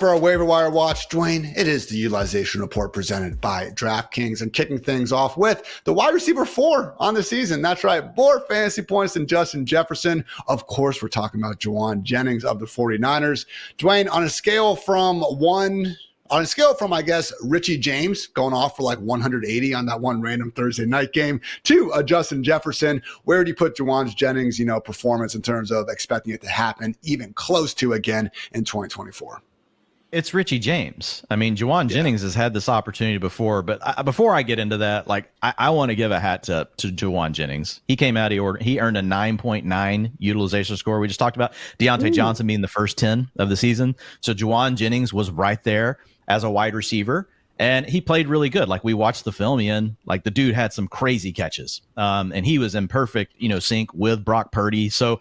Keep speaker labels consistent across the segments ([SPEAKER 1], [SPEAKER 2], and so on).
[SPEAKER 1] For our waiver wire watch, Dwain, it is the utilization report presented by DraftKings, and kicking things off with the wide receiver 4 on the season. That's right, more fantasy points than Justin Jefferson. Of course, we're talking about Jauan Jennings of the 49ers. Dwain, on a scale from, I guess, Richie James going off for like 180 on that one random Thursday night game to Justin Jefferson, where do you put Jauan Jennings, performance in terms of expecting it to happen even close to again in 2024?
[SPEAKER 2] It's Richie James. I mean, Jauan Jennings has had this opportunity before, but before I get into that, I want to give a hat tip to Jauan Jennings. He came out, he earned a 9.9 utilization score. We just talked about Deontay Johnson being the first 10 of the season. So Jauan Jennings was right there as a wide receiver, and he played really good. Like, we watched the film, Ian, like the dude had some crazy catches, and he was in perfect, sync with Brock Purdy. So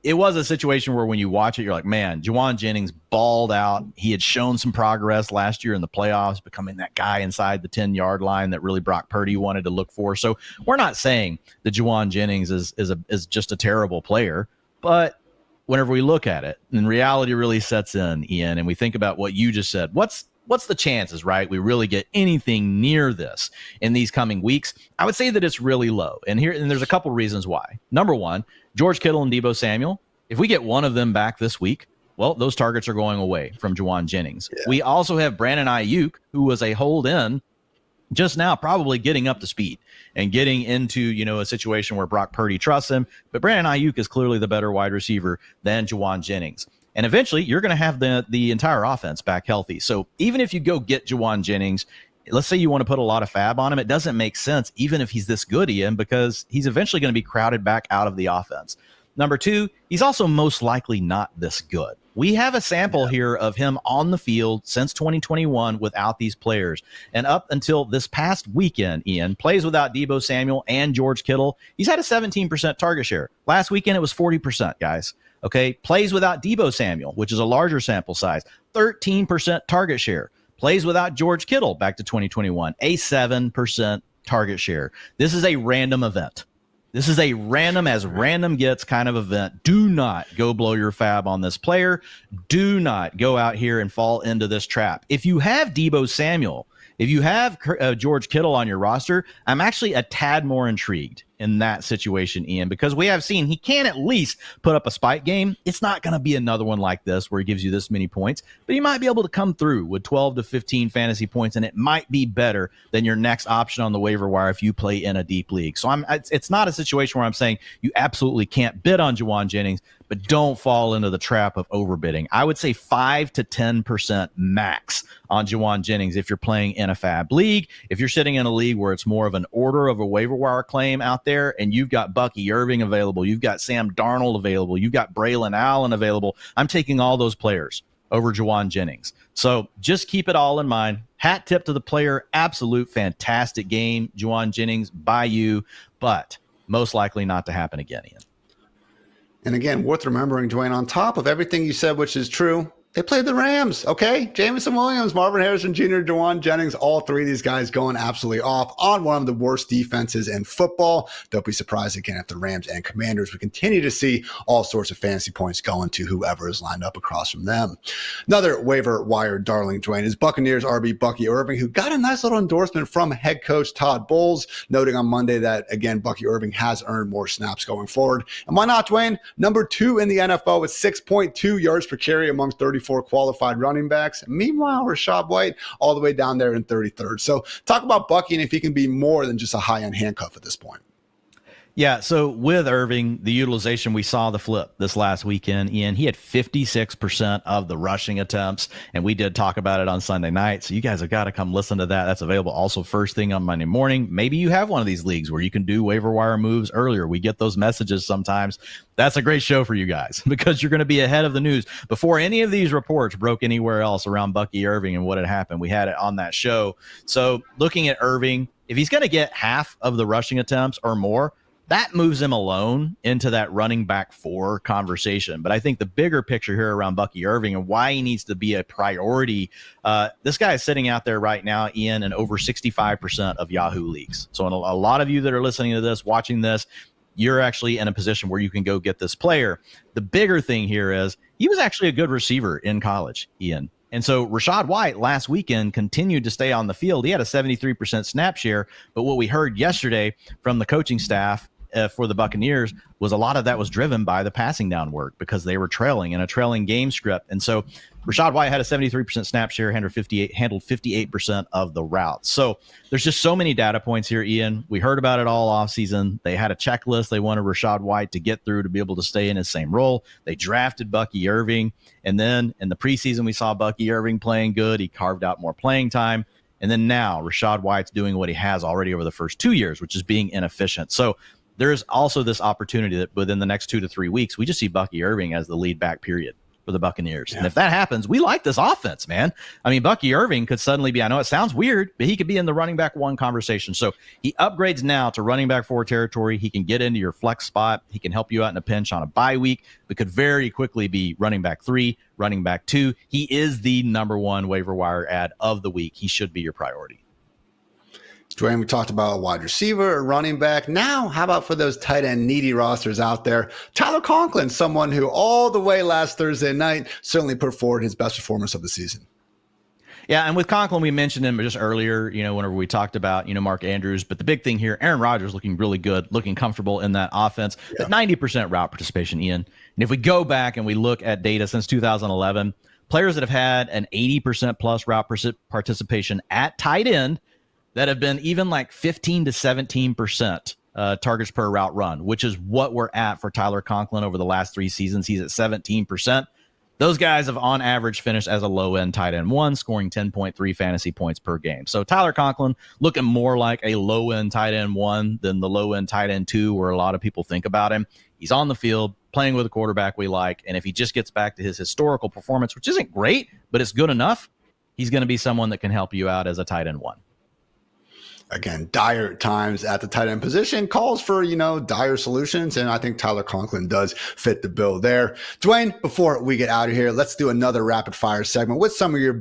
[SPEAKER 2] it was a situation where when you watch it, you're like, man, Jauan Jennings balled out. He had shown some progress last year in the playoffs, becoming that guy inside the 10-yard line that really Brock Purdy wanted to look for. So we're not saying that Jauan Jennings is just a terrible player, but whenever we look at it and reality really sets in, Ian, and we think about what you just said, what's the chances, right, we really get anything near this in these coming weeks? I would say that it's really low. And there's a couple reasons why. Number one, George Kittle and Deebo Samuel, if we get one of them back this week, well, those targets are going away from Jauan Jennings. Yeah. We also have Brandon Ayuk, who was a hold-in just now, probably getting up to speed and getting into, a situation where Brock Purdy trusts him. But Brandon Ayuk is clearly the better wide receiver than Jauan Jennings. And eventually, you're going to have the entire offense back healthy. So even if you go get Jauan Jennings, let's say you want to put a lot of fab on him, it doesn't make sense, even if he's this good, Ian, because he's eventually going to be crowded back out of the offense. Number two, he's also most likely not this good. We have a sample here of him on the field since 2021 without these players. And up until this past weekend, Ian, plays without Deebo Samuel and George Kittle, he's had a 17% target share. Last weekend, it was 40%, guys. Okay, plays without Deebo Samuel, which is a larger sample size, 13% target share. Plays without George Kittle back to 2021, a 7% target share. This is a random event. This is a random as random gets kind of event. Do not go blow your fab on this player. Do not go out here and fall into this trap. If you have Deebo Samuel, if you have George Kittle on your roster, I'm actually a tad more intrigued in that situation, Ian, because we have seen he can at least put up a spike game. It's not going to be another one like this where he gives you this many points, but he might be able to come through with 12 to 15 fantasy points, and it might be better than your next option on the waiver wire if you play in a deep league. So it's not a situation where I'm saying you absolutely can't bid on Jauan Jennings, but don't fall into the trap of overbidding. I would say 5 to 10% max on Jauan Jennings if you're playing in a fab league. If you're sitting in a league where it's more of an order of a waiver wire claim out there, and you've got Bucky Irving available, you've got Sam Darnold available, you've got Braylon Allen available, I'm taking all those players over Jauan Jennings. So just keep it all in mind. Hat tip to the player. Absolute fantastic game, Jauan Jennings, by you, but most likely not to happen again, Ian.
[SPEAKER 1] And again, worth remembering, Dwain, on top of everything you said, which is true, they played the Rams, okay? Jameson Williams, Marvin Harrison Jr., Jauan Jennings, all three of these guys going absolutely off on one of the worst defenses in football. Don't be surprised again if the Rams and Commanders, we continue to see all sorts of fantasy points going to whoever is lined up across from them. Another waiver wire darling, Dwain, is Buccaneers RB Bucky Irving, who got a nice little endorsement from head coach Todd Bowles, noting on Monday that, again, Bucky Irving has earned more snaps going forward. And why not, Dwain? Number 2 in the NFL with 6.2 yards per carry among 34 qualified running backs. Meanwhile, Rashad White all the way down there in 33rd. So talk about Bucky and if he can be more than just a high-end handcuff at this point.
[SPEAKER 2] Yeah, so with Irving, the utilization, we saw the flip this last weekend. Ian, he had 56% of the rushing attempts, and we did talk about it on Sunday night. So you guys have got to come listen to that. That's available also first thing on Monday morning. Maybe you have one of these leagues where you can do waiver wire moves earlier. We get those messages sometimes. That's a great show for you guys because you're going to be ahead of the news. Before any of these reports broke anywhere else around Bucky Irving and what had happened, we had it on that show. So looking at Irving, if he's going to get half of the rushing attempts or more, that moves him alone into that running back 4 conversation. But I think the bigger picture here around Bucky Irving and why he needs to be a priority, this guy is sitting out there right now, Ian, in over 65% of Yahoo leagues. So in a lot of you that are listening to this, watching this, you're actually in a position where you can go get this player. The bigger thing here is he was actually a good receiver in college, Ian. And so Rachaad White last weekend continued to stay on the field. He had a 73% snap share. But what we heard yesterday from the coaching staff for the Buccaneers was a lot of that was driven by the passing down work because they were trailing in a trailing game script. And so Rachaad White had a 73% snap share, handled 58% of the routes. So there's just so many data points here, Ian. We heard about it all offseason. They had a checklist they wanted Rachaad White to get through to be able to stay in his same role. They drafted Bucky Irving. And then in the preseason, we saw Bucky Irving playing good. He carved out more playing time. And then now Rachaad White's doing what he has already over the first 2 years, which is being inefficient. So there's also this opportunity that within the next 2 to 3 weeks, we just see Bucky Irving as the lead back, period, for the Buccaneers. Yeah. And if that happens, we like this offense, man. I mean, Bucky Irving could suddenly be, I know it sounds weird, but he could be in the running back 1 conversation. So he upgrades now to running back 4 territory. He can get into your flex spot. He can help you out in a pinch on a bye week, but could very quickly be running back 3, running back 2. He is the number 1 waiver wire ad of the week. He should be your priority.
[SPEAKER 1] Dwain, we talked about a wide receiver, a running back. Now, how about for those tight end needy rosters out there? Tyler Conlin, someone who all the way last Thursday night certainly put forward his best performance of the season.
[SPEAKER 2] Yeah, and with Conlin, we mentioned him just earlier, whenever we talked about, Mark Andrews. But the big thing here, Aaron Rodgers looking really good, looking comfortable in that offense. Yeah. 90% route participation, Ian. And if we go back and we look at data since 2011, players that have had an 80% plus route participation at tight end that have been even like 15 to 17% targets per route run, which is what we're at for Tyler Conlin over the last 3 seasons. He's at 17%. Those guys have on average finished as a low-end tight end 1, scoring 10.3 fantasy points per game. So Tyler Conlin looking more like a low-end tight end 1 than the low-end tight end 2, where a lot of people think about him. He's on the field, playing with a quarterback we like, and if he just gets back to his historical performance, which isn't great, but it's good enough, he's going to be someone that can help you out as a tight end 1.
[SPEAKER 1] Again, dire times at the tight end position calls for, dire solutions. And I think Tyler Conlin does fit the bill there. Dwain, before we get out of here, let's do another rapid fire segment with some of your